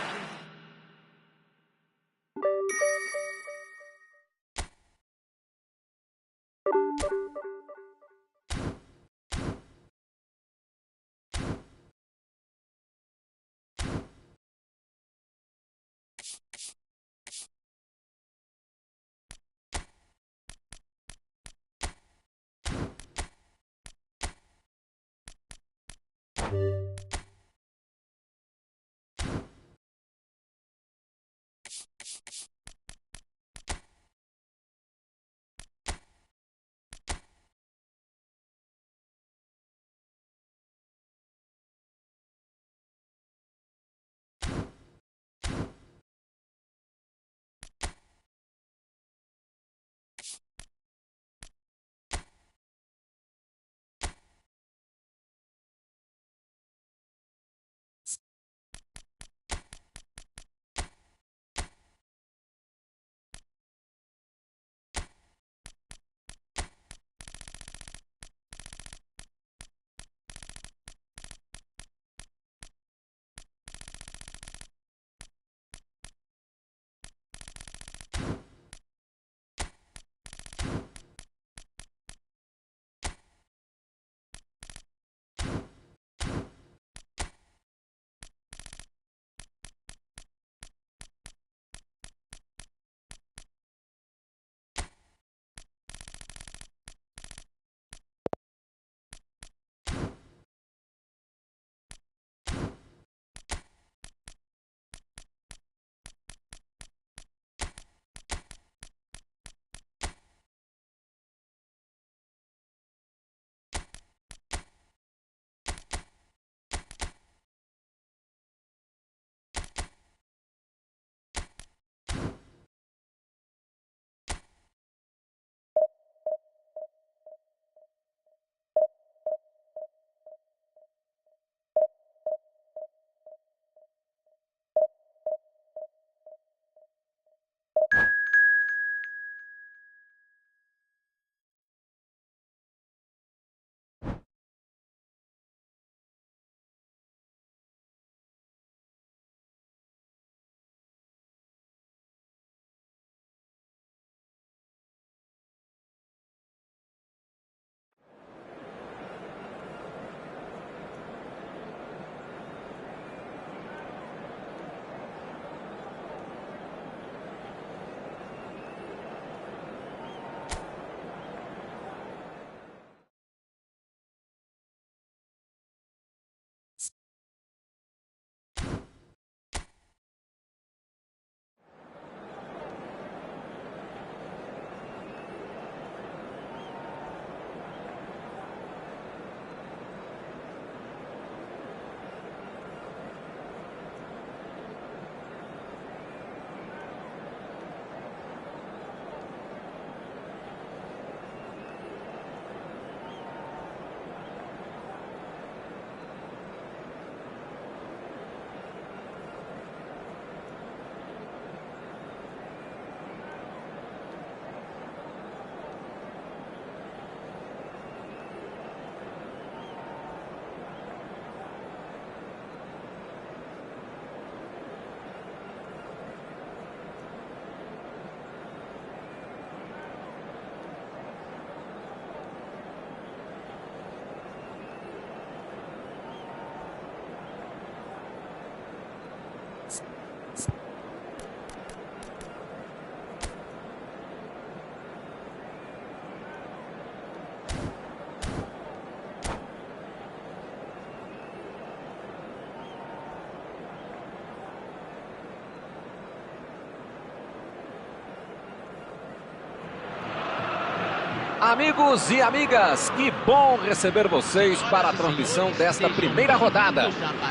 Amigos e amigas, que bom receber vocês para a transmissão desta primeira rodada.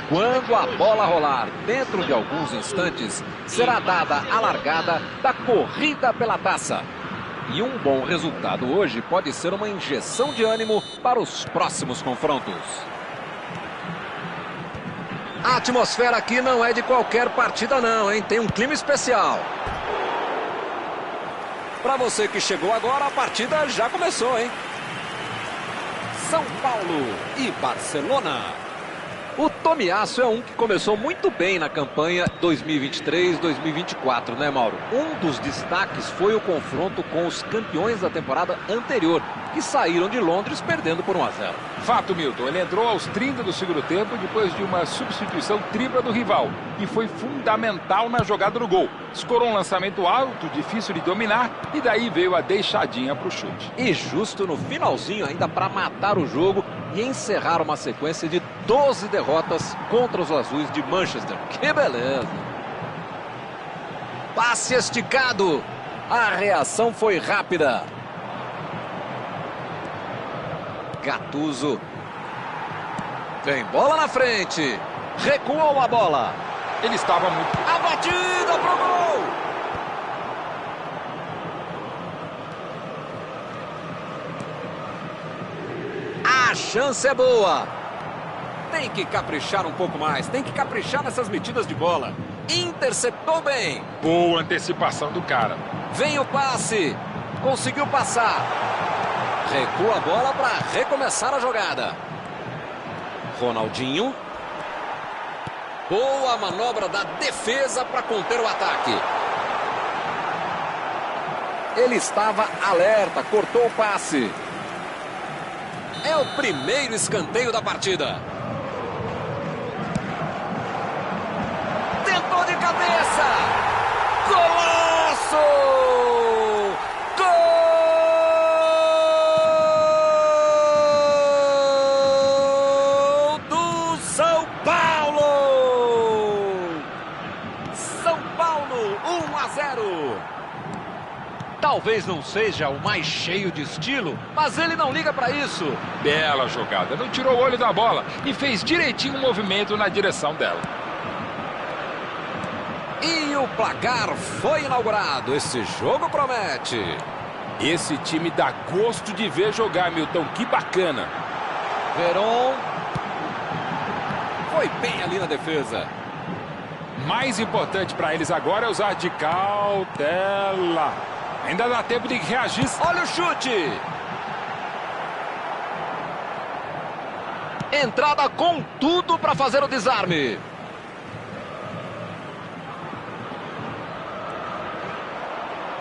Quando a bola rolar, dentro de alguns instantes, será dada a largada da corrida pela taça. E um bom resultado hoje pode ser uma injeção de ânimo para os próximos confrontos. A atmosfera aqui não é de qualquer partida não, hein? Tem um clima especial. Para você que chegou agora, a partida já começou, hein? São Paulo e Barcelona. O Tomiasso é um que começou muito bem na campanha 2023-2024, né, Mauro? Um dos destaques foi o confronto com os campeões da temporada anterior, que saíram de Londres perdendo por 1 a 0. Fato, Milton. Ele entrou aos 30 do segundo tempo depois de uma substituição tripla do rival e foi fundamental na jogada do gol. Escorou um lançamento alto, difícil de dominar e daí veio a deixadinha para o chute. E justo no finalzinho ainda para matar o jogo e encerrar uma sequência de 12 derrotas contra os azuis de Manchester. Que beleza! Passe esticado. A reação foi rápida. Gattuso. Tem bola na frente. Recuou a bola. Ele estava muito... A batida pro gol. A chance é boa. Tem que caprichar um pouco mais. Tem que caprichar nessas metidas de bola. Interceptou bem. Boa antecipação do cara. Vem o passe. Conseguiu passar. Recua a bola para recomeçar a jogada. Ronaldinho. Boa manobra da defesa para conter o ataque. Ele estava alerta, cortou o passe. É o primeiro escanteio da partida. Tentou de cabeça. Golaço! Gol do São Paulo! São Paulo, 1 a 0. Talvez não seja o mais cheio de estilo, mas ele não liga para isso. Bela jogada, não tirou o olho da bola e fez direitinho o movimento na direção dela. E o placar foi inaugurado. Esse jogo promete. Esse time dá gosto de ver jogar, Milton. Que bacana. Veron. Foi bem ali na defesa. Mais importante para eles agora é usar de cautela. Ainda dá tempo de reagir. Olha o chute. Entrada com tudo para fazer o desarme.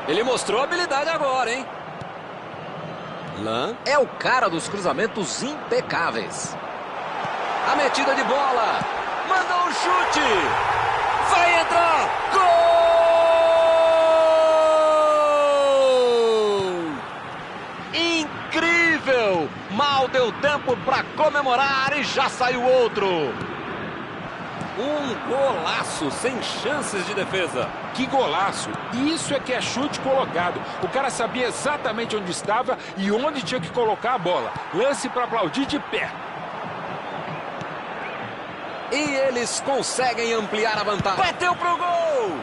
Ele mostrou habilidade agora, hein? Lan é o cara dos cruzamentos impecáveis. A metida de bola. Mandou um chute. Vai entrar. Gol! Incrível! Mal deu tempo para comemorar e já saiu outro. Um golaço sem chances de defesa. Que golaço! Isso é que é chute colocado. O cara sabia exatamente onde estava e onde tinha que colocar a bola. Lance para aplaudir de pé. E eles conseguem ampliar a vantagem. Bateu pro gol!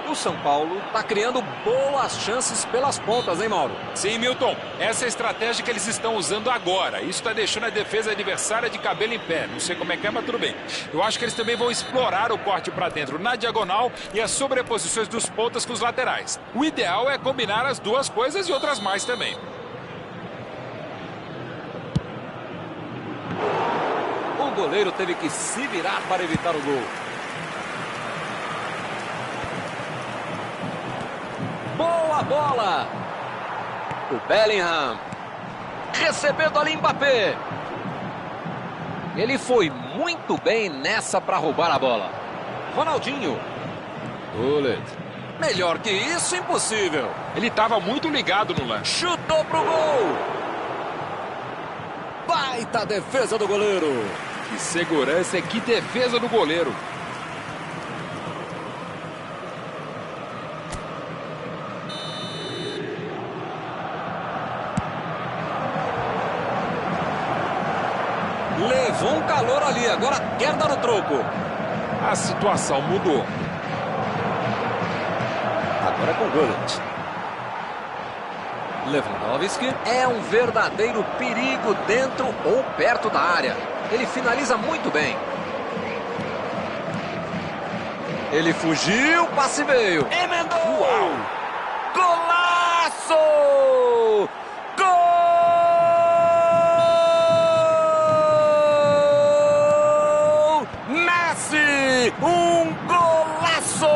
O São Paulo está criando boas chances pelas pontas, hein, Mauro? Sim, Milton. Essa é a estratégia que eles estão usando agora. Isso está deixando a defesa adversária de cabelo em pé. Não sei como é que é, mas tudo bem. Eu acho que eles também vão explorar o corte para dentro na diagonal e as sobreposições dos pontas com os laterais. O ideal é combinar as duas coisas e outras mais também. O goleiro teve que se virar para evitar o gol. Boa bola! O Bellingham. Recebendo ali Mbappé. Ele foi muito bem nessa para roubar a bola. Ronaldinho. Bullet. Melhor que isso, impossível. Ele estava muito ligado no lance. Chutou pro gol. Baita defesa do goleiro. Que segurança, que defesa do goleiro. Levou um calor ali, agora quer dar o troco. A situação mudou. Agora é com Gullit. Lewandowski é um verdadeiro perigo dentro ou perto da área. Ele finaliza muito bem. Ele fugiu, passe veio. Emendou! Uau! Golaço! Gol! Messi! Um golaço!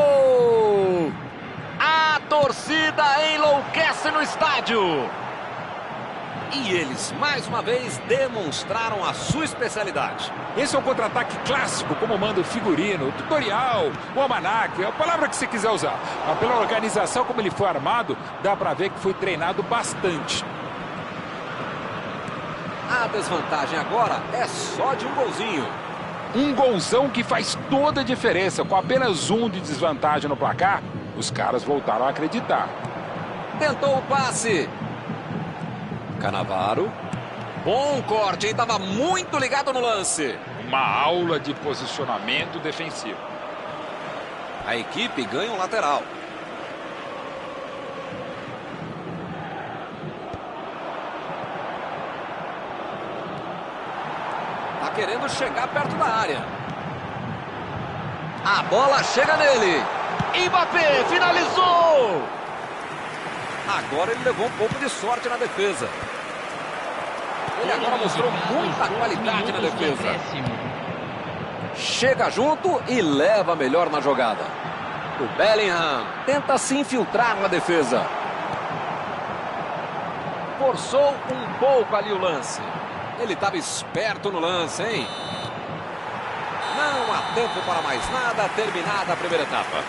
A torcida enlouquece no estádio. E eles, mais uma vez, demonstraram a sua especialidade. Esse é um contra-ataque clássico, como manda o figurino, o tutorial, o almanaque, a palavra que você quiser usar. Mas pela organização como ele foi armado, dá pra ver que foi treinado bastante. A desvantagem agora é só de um golzinho. Um golzão que faz toda a diferença. Com apenas um de desvantagem no placar, os caras voltaram a acreditar. Tentou o passe. Cannavaro. Bom corte, hein? Estava muito ligado no lance. Uma aula de posicionamento defensivo. A equipe ganha um lateral. Tá querendo chegar perto da área. A bola chega nele. Mbappé finalizou! Agora ele levou um pouco de sorte na defesa. Ele agora mostrou muita qualidade na defesa. Chega junto e leva melhor na jogada. O Bellingham tenta se infiltrar na defesa. Forçou um pouco ali o lance. Ele estava esperto no lance, hein? Não há tempo para mais nada. Terminada a primeira etapa.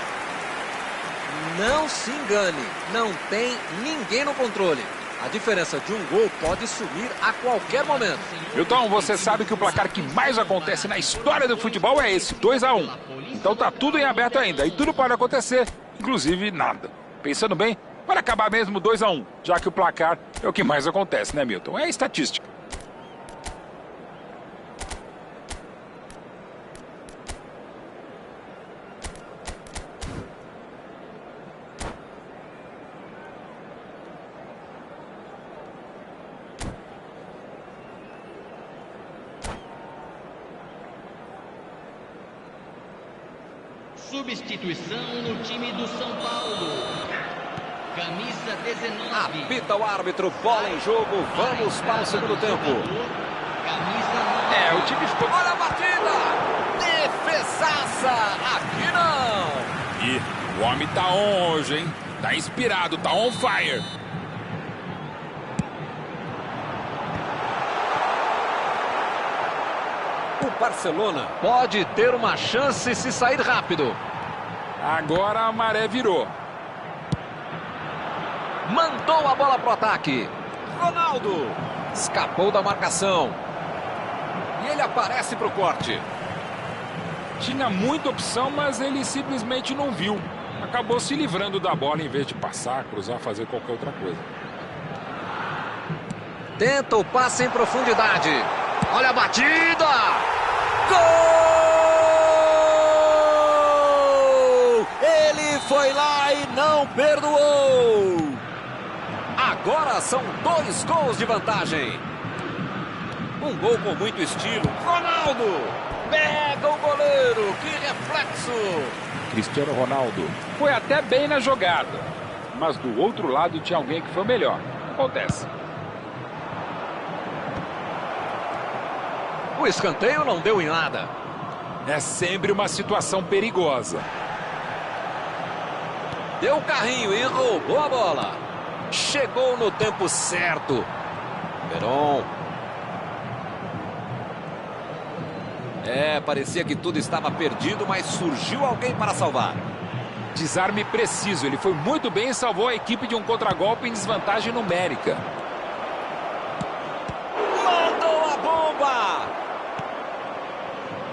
Não se engane, não tem ninguém no controle. A diferença de um gol pode sumir a qualquer momento. Então, você sabe que o placar que mais acontece na história do futebol é esse, 2-1. Então tá tudo em aberto ainda, e tudo pode acontecer, inclusive nada. Pensando bem, vai acabar mesmo 2-1, já que o placar é o que mais acontece, né, Milton? É estatística. Substituição no time do São Paulo. Camisa 19. Apita o árbitro, bola em jogo, vamos para o segundo tempo. Camisa 9. O time ficou... Olha a batida! Defesaça! Aqui não! E o homem tá on hoje, hein? Tá inspirado, tá on fire. O Barcelona pode ter uma chance se sair rápido. Agora a maré virou. Mandou a bola pro ataque. Ronaldo escapou da marcação. E ele aparece pro corte. Tinha muita opção, mas ele simplesmente não viu. Acabou se livrando da bola em vez de passar, cruzar, fazer qualquer outra coisa. Tenta o passe em profundidade. Olha a batida! Gol! Ele foi lá e não perdoou. Agora são 2 gols de vantagem. Um gol com muito estilo. Ronaldo pega o goleiro. Que reflexo! Cristiano Ronaldo foi até bem na jogada, mas do outro lado tinha alguém que foi melhor. Acontece. O escanteio não deu em nada. É sempre uma situação perigosa. Deu o carrinho e roubou a bola. Chegou no tempo certo. Veron. Parecia que tudo estava perdido, mas surgiu alguém para salvar. Desarme preciso. Ele foi muito bem e salvou a equipe de um contragolpe em desvantagem numérica. Mandou a bomba!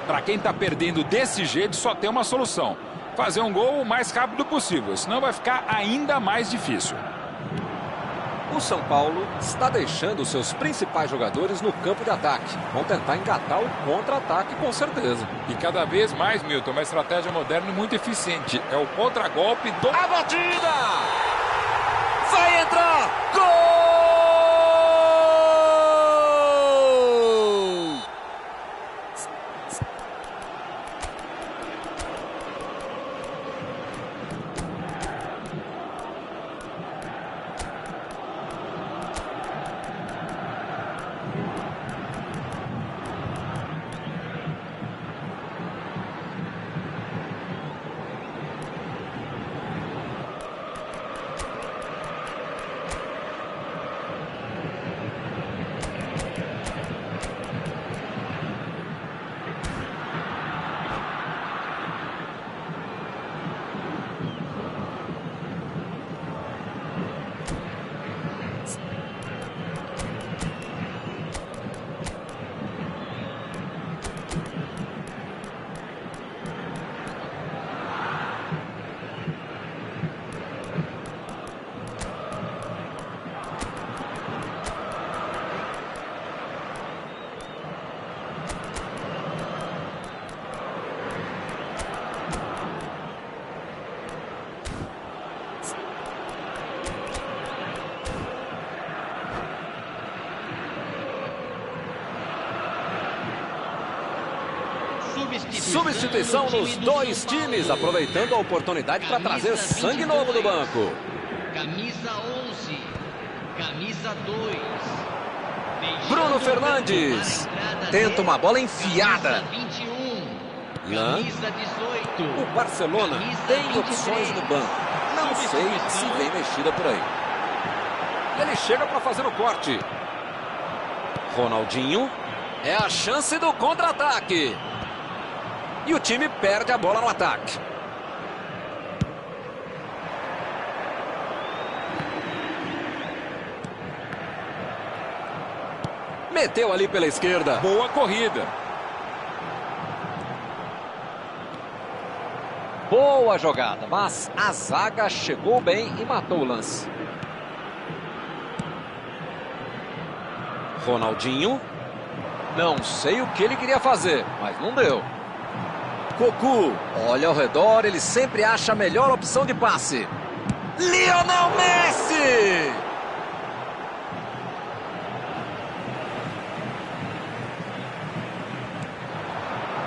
Para quem está perdendo desse jeito, só tem uma solução. Fazer um gol o mais rápido possível, senão vai ficar ainda mais difícil. O São Paulo está deixando seus principais jogadores no campo de ataque. Vão tentar engatar o contra-ataque com certeza. E cada vez mais, Milton, uma estratégia moderna e muito eficiente. É o contra-golpe do... A batida! Vai entrar! Gol! Substituição nos dois times, aproveitando a oportunidade para trazer sangue novo do banco. Camisa 11, camisa 2. Bruno Fernandes tenta uma bola enfiada. 21, Lan. camisa 18. O Barcelona tem opções no banco. Não sei se vem mexida por aí. Ele chega para fazer o corte. Ronaldinho. É a chance do contra-ataque. E o time perde a bola no ataque. Meteu ali pela esquerda. Boa corrida. Boa jogada, mas a zaga chegou bem e matou o lance. Ronaldinho. Não sei o que ele queria fazer, mas não deu. Cocu, olha ao redor, ele sempre acha a melhor opção de passe. Lionel Messi!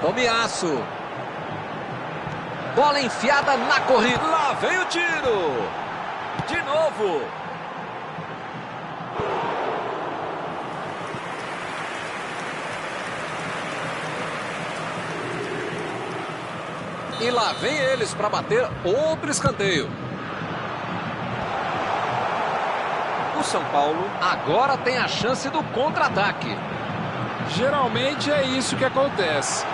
Tomiasso. Bola enfiada na corrida. Lá vem o tiro. De novo. E lá vem eles para bater outro escanteio. O São Paulo agora tem a chance do contra-ataque. Geralmente é isso que acontece.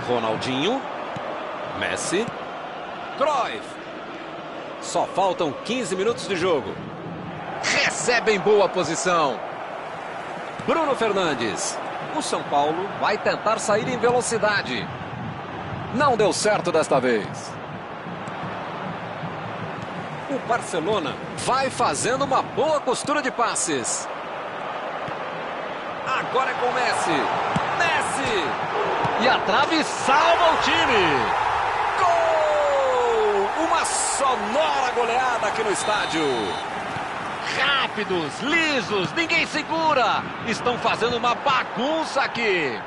Ronaldinho. Messi. Cruyff. Só faltam 15 minutos de jogo. Recebe em boa posição. Bruno Fernandes. O São Paulo vai tentar sair em velocidade. Não deu certo desta vez. O Barcelona vai fazendo uma boa costura de passes. Agora é com o Messi. Messi! E a trave salva o time. Gol! Uma sonora goleada aqui no estádio. Rápidos, lisos, ninguém segura. Estão fazendo uma bagunça aqui.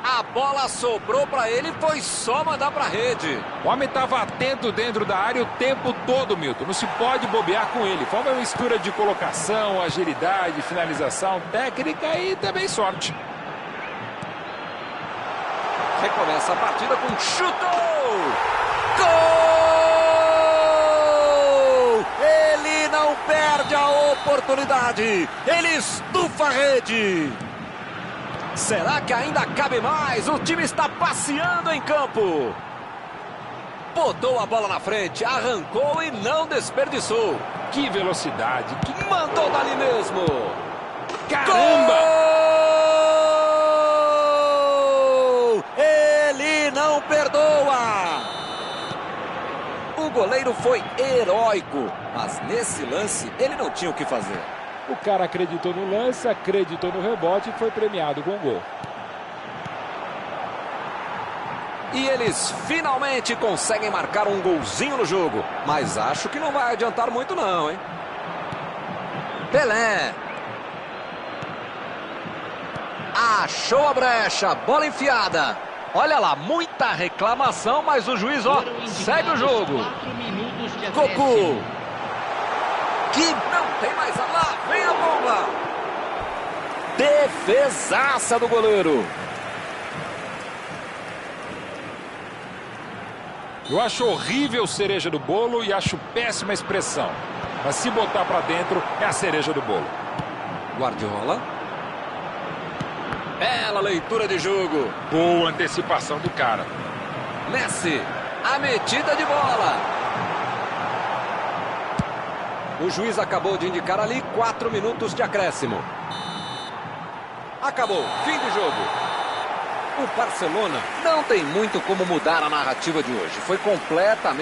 A bola sobrou para ele, foi só mandar para a rede. O homem estava atento dentro da área o tempo todo, Milton. Não se pode bobear com ele. Foi uma mistura de colocação, agilidade, finalização, técnica e também sorte. Recomeça a partida com chutou! Gol! Ele não perde a oportunidade. Ele estufa a rede. Será que ainda cabe mais? O time está passeando em campo. Botou a bola na frente, arrancou e não desperdiçou. Que velocidade. Mandou dali mesmo. Caramba! Gol! Ele não perdoa. O goleiro goleiro foi heróico, mas nesse lance ele não tinha o que fazer. O cara acreditou no lance, acreditou no rebote e foi premiado com o gol. E eles finalmente conseguem marcar um golzinho no jogo. Mas acho que não vai adiantar muito não, hein? Pelé. Achou a brecha, bola enfiada. Olha lá, muita reclamação, mas o juiz, ó, segue o jogo. Cocu. Que não tem mais a lá, vem a bomba. Defesaça do goleiro. Eu acho horrível cereja do bolo e acho péssima expressão. Mas se botar pra dentro, é a cereja do bolo. Guardiola. Bela leitura de jogo. Boa antecipação do cara. Messi. A metida de bola. O juiz acabou de indicar ali 4 minutos de acréscimo. Acabou. Fim de jogo. O Barcelona não tem muito como mudar a narrativa de hoje. Foi completamente